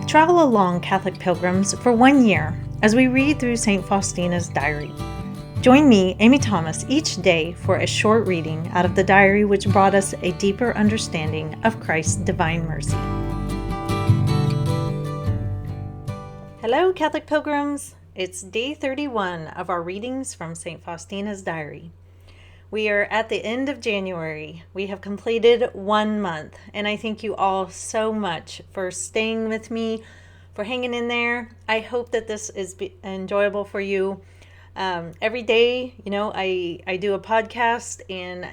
Travel along, Catholic pilgrims, for 1 year as we read through St. Faustina's diary. Join me, Amy Thomas, each day for a short reading out of the diary which brought us a deeper understanding of Christ's divine mercy. Hello, Catholic pilgrims. It's day 31 of our readings from St. Faustina's diary. We are at the end of January. We have completed 1 month, and I thank you all so much for staying with me, for hanging in there. I hope that this is enjoyable for you. Every day, I do a podcast, and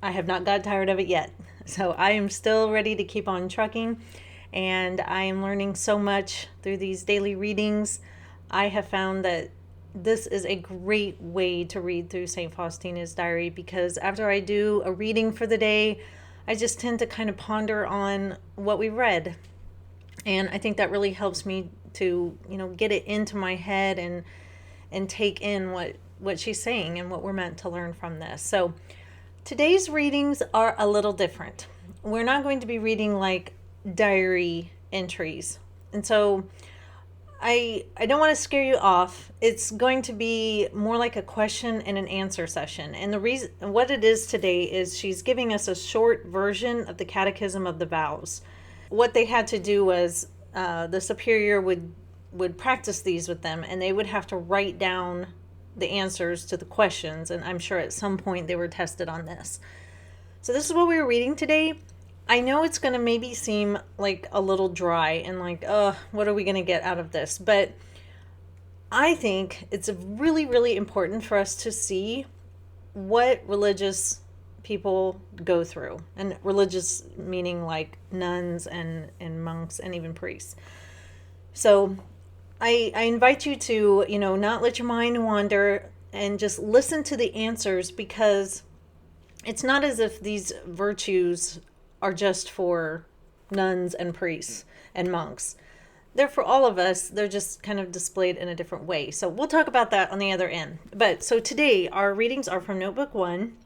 I have not got tired of it yet. So I am still ready to keep on trucking, and I am learning so much through these daily readings. I have found that this is a great way to read through St. Faustina's diary, because after I do a reading for the day, I just tend to kind of ponder on what we read. And I think that really helps me to, get it into my head and take in what she's saying and what we're meant to learn from this. So today's readings are a little different. We're not going to be reading like diary entries. And so I don't want to scare you off. It's going to be more like a question and an answer session. And the reason, what it is today is she's giving us a short version of the Catechism of the Vows. What they had to do was the superior would practice these with them, and they would have to write down the answers to the questions. And I'm sure at some point they were tested on this. So this is what we were reading today. I know it's going to maybe seem like a little dry and like, what are we going to get out of this? But I think it's really, really important for us to see what religious people go through. And religious meaning like nuns and monks and even priests. So I invite you to, not let your mind wander and just listen to the answers, because it's not as if these virtues are just for nuns and priests and monks. They're for all of us. They're just kind of displayed in a different way. So we'll talk about that on the other end. But so today our readings are from Notebook 1.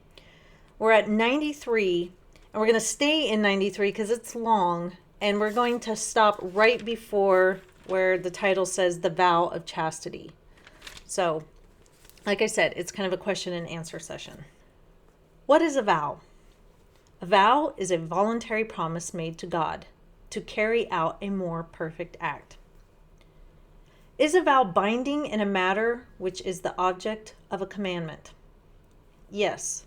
We're at 93, and we're going to stay in 93 because it's long, and we're going to stop right before where the title says the Vow of Chastity. So, like I said, it's kind of a question and answer session. What is a vow? A vow is a voluntary promise made to God to carry out a more perfect act. Is a vow binding in a matter which is the object of a commandment? Yes.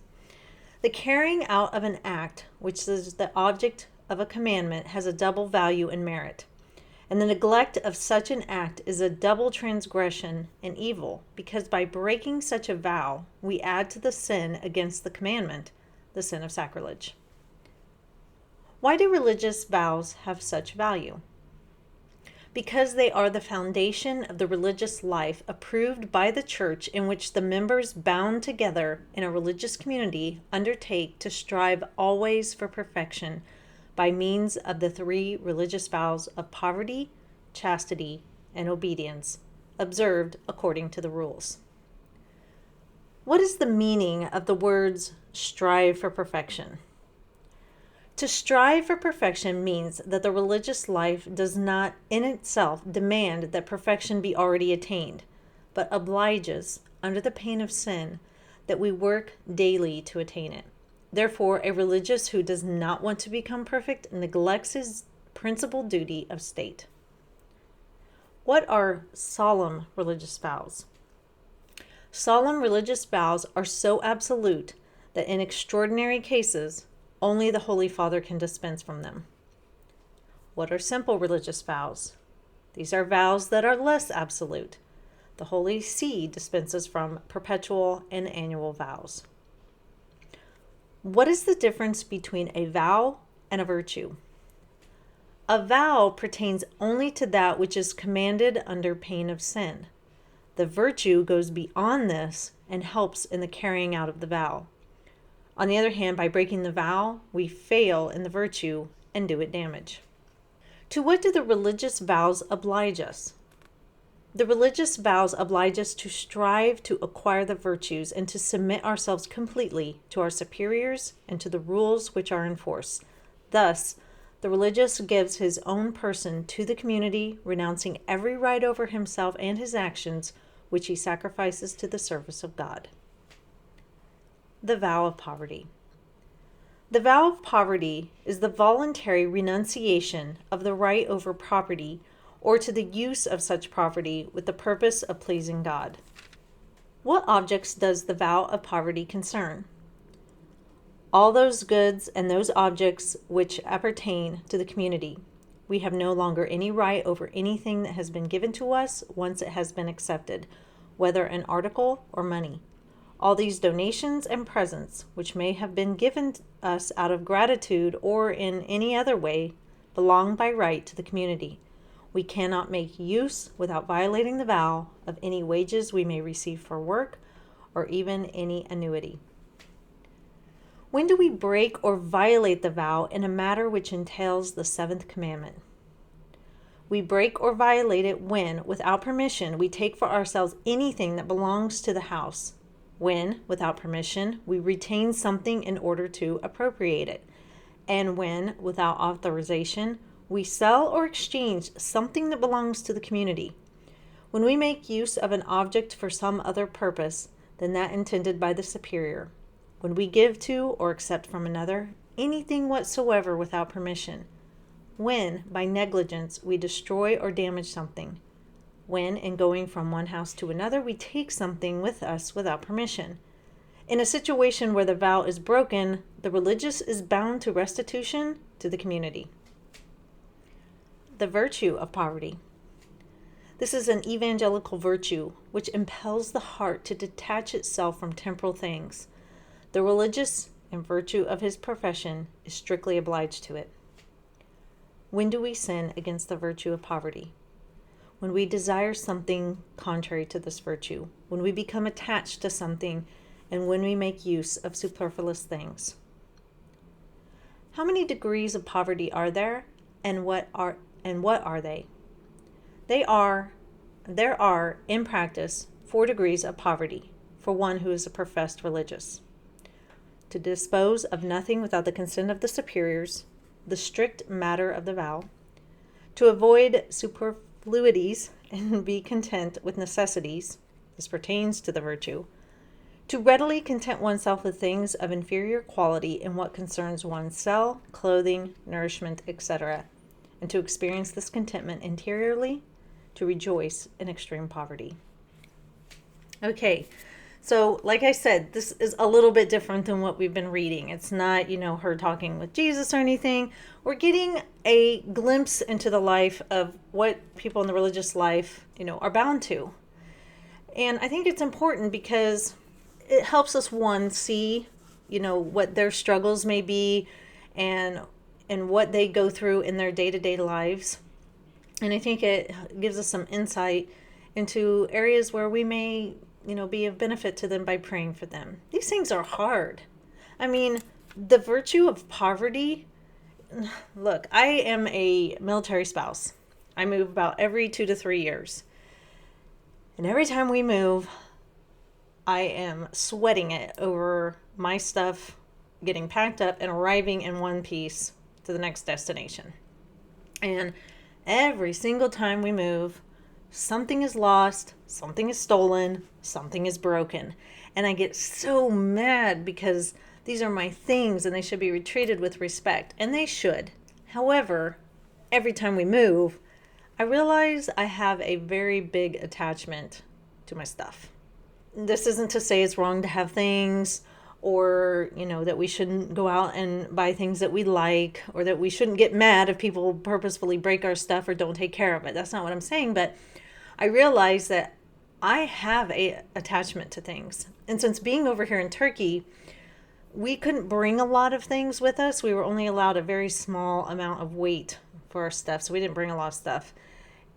The carrying out of an act which is the object of a commandment has a double value and merit, and the neglect of such an act is a double transgression and evil, because by breaking such a vow, we add to the sin against the commandment, the sin of sacrilege. Why do religious vows have such value? Because they are the foundation of the religious life approved by the Church, in which the members bound together in a religious community undertake to strive always for perfection by means of the 3 religious vows of poverty, chastity, and obedience, observed according to the rules. What is the meaning of the words strive for perfection? To strive for perfection means that the religious life does not in itself demand that perfection be already attained, but obliges, under the pain of sin, that we work daily to attain it. Therefore, a religious who does not want to become perfect neglects his principal duty of state. What are solemn religious vows? Solemn religious vows are so absolute that in extraordinary cases, only the Holy Father can dispense from them. What are simple religious vows? These are vows that are less absolute. The Holy See dispenses from perpetual and annual vows. What is the difference between a vow and a virtue? A vow pertains only to that which is commanded under pain of sin. The virtue goes beyond this and helps in the carrying out of the vow. On the other hand, by breaking the vow, we fail in the virtue and do it damage. To what do the religious vows oblige us? The religious vows oblige us to strive to acquire the virtues and to submit ourselves completely to our superiors and to the rules which are in force. Thus, The religious gives his own person to the community, renouncing every right over himself and his actions, which he sacrifices to the service of God. The vow of poverty. The vow of poverty is the voluntary renunciation of the right over property or to the use of such property with the purpose of pleasing God. What objects does the vow of poverty concern? All those goods and those objects which appertain to the community. We have no longer any right over anything that has been given to us once it has been accepted, whether an article or money. All these donations and presents, which may have been given us out of gratitude or in any other way, belong by right to the community. We cannot make use, without violating the vow, of any wages we may receive for work or even any annuity. When do we break or violate the vow in a matter which entails the seventh commandment? We break or violate it when, without permission, we take for ourselves anything that belongs to the house. When, without permission, we retain something in order to appropriate it. And when, without authorization, we sell or exchange something that belongs to the community. When we make use of an object for some other purpose than that intended by the superior. When we give to or accept from another anything whatsoever without permission. When, by negligence, we destroy or damage something. When, in going from one house to another, we take something with us without permission. In a situation where the vow is broken, the religious is bound to restitution to the community. The virtue of poverty. This is an evangelical virtue which impels the heart to detach itself from temporal things. The religious, in virtue of his profession, is strictly obliged to it. When do we sin against the virtue of poverty? When we desire something contrary to this virtue, when we become attached to something, and when we make use of superfluous things. How many degrees of poverty are there, and what are they? There are, in practice, 4 degrees of poverty for one who is a professed religious. To dispose of nothing without the consent of the superiors, the strict matter of the vow, to avoid superfluities and be content with necessities, this pertains to the virtue, to readily content oneself with things of inferior quality in what concerns one's cell, clothing, nourishment, etc., and to experience this contentment interiorly, to rejoice in extreme poverty. Okay, so like I said, this is a little bit different than what we've been reading. It's not, her talking with Jesus or anything. We're getting a glimpse into the life of what people in the religious life, are bound to. And I think it's important because it helps us, one, see, what their struggles may be and what they go through in their day-to-day lives. And I think it gives us some insight into areas where we may be of benefit to them by praying for them. These things are hard. I mean, the virtue of poverty, look, I am a military spouse. I move about every 2 to 3 years. And every time we move, I am sweating it over my stuff getting packed up and arriving in one piece to the next destination. And every single time we move, something is lost, something is stolen, something is broken. And I get so mad because these are my things and they should be treated with respect. And they should. However, every time we move, I realize I have a very big attachment to my stuff. This isn't to say it's wrong to have things or, that we shouldn't go out and buy things that we like or that we shouldn't get mad if people purposefully break our stuff or don't take care of it. That's not what I'm saying, but I realize that I have a attachment to things. And since being over here in Turkey, we couldn't bring a lot of things with us. We were only allowed a very small amount of weight for our stuff, so we didn't bring a lot of stuff.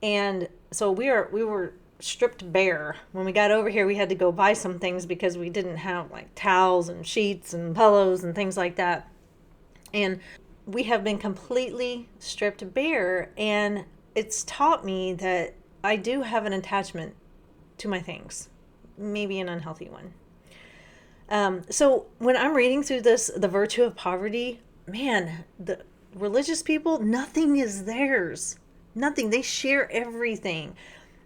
And so we were stripped bare. When we got over here, we had to go buy some things because we didn't have like towels and sheets and pillows and things like that. And we have been completely stripped bare, and it's taught me that I do have an attachment to my things, maybe an unhealthy one. So when I'm reading through this, the virtue of poverty, man, religious people, nothing is theirs. Nothing. They share everything.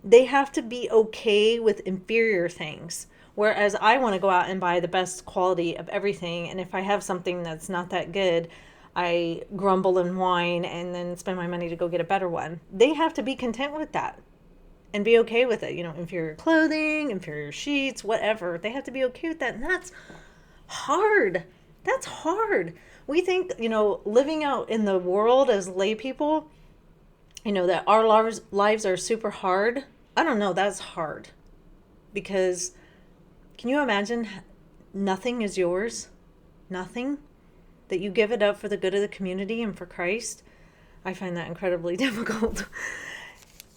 They have to be okay with inferior things. Whereas I want to go out and buy the best quality of everything. And if I have something that's not that good, I grumble and whine and then spend my money to go get a better one. They have to be content with that and be okay with it. Inferior clothing, inferior sheets, whatever. They have to be okay with that. And that's hard. That's hard. We think, living out in the world as lay people, that our lives are super hard. I don't know. That's hard. Because can you imagine nothing is yours? Nothing? That you give it up for the good of the community and for Christ? I find that incredibly difficult.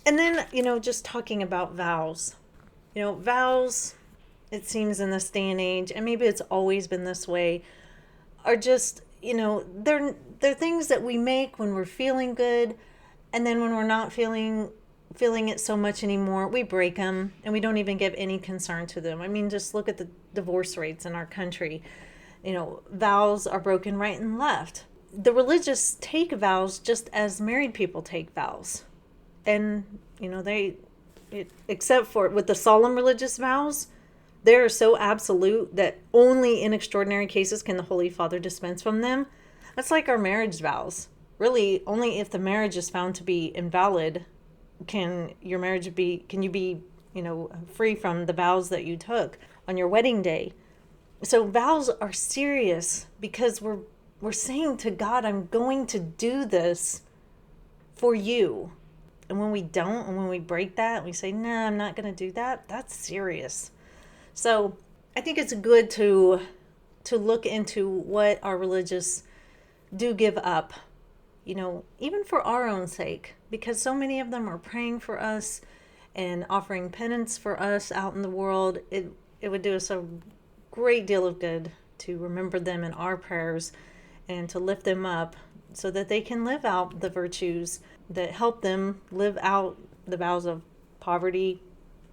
And then, just talking about vows. Vows, it seems in this day and age, and maybe it's always been this way, are just, they're things that we make when we're feeling good, and then when we're not feeling it so much anymore, we break them, and we don't even give any concern to them. I mean, just look at the divorce rates in our country. Vows are broken right and left. The religious take vows just as married people take vows. And, except for with the solemn religious vows, they are so absolute that only in extraordinary cases can the Holy Father dispense from them. That's like our marriage vows. Really, only if the marriage is found to be invalid can you be, free from the vows that you took on your wedding day. So vows are serious because we're saying to God, I'm going to do this for you. And when we don't, and when we break that, we say, nah, I'm not going to do that. That's serious. So I think it's good to look into what our religious do give up, even for our own sake, because so many of them are praying for us and offering penance for us out in the world. It would do us a great deal of good to remember them in our prayers and to lift them up so that they can live out the virtues that help them live out the vows of poverty,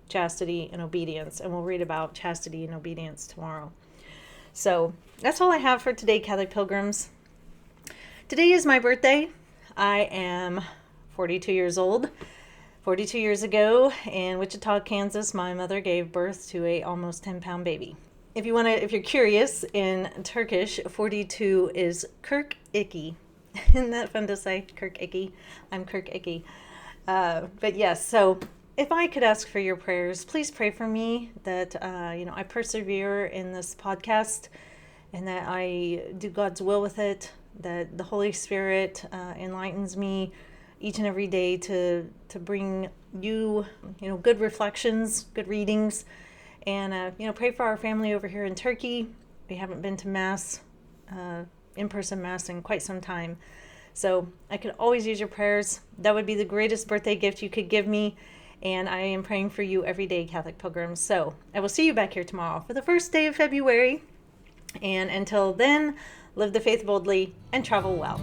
chastity, and obedience. And we'll read about chastity and obedience tomorrow. So that's all I have for today, Catholic Pilgrims. Today is my birthday. I am 42 years old. 42 years ago in Wichita, Kansas, my mother gave birth to a almost 10-pound baby. If you're curious, in Turkish, 42 is Kirk Iki. Isn't that fun to say? Kirk Iki. I'm Kirk Iki. But yes, so if I could ask for your prayers, please pray for me that, I persevere in this podcast and that I do God's will with it, that the Holy Spirit enlightens me each and every day to bring you, good reflections, good readings, and, pray for our family over here in Turkey. We haven't been to Mass, in-person Mass in quite some time. So I could always use your prayers. That would be the greatest birthday gift you could give me. And I am praying for you every day, Catholic Pilgrims. So I will see you back here tomorrow for the first day of February. And until then, live the faith boldly and travel well.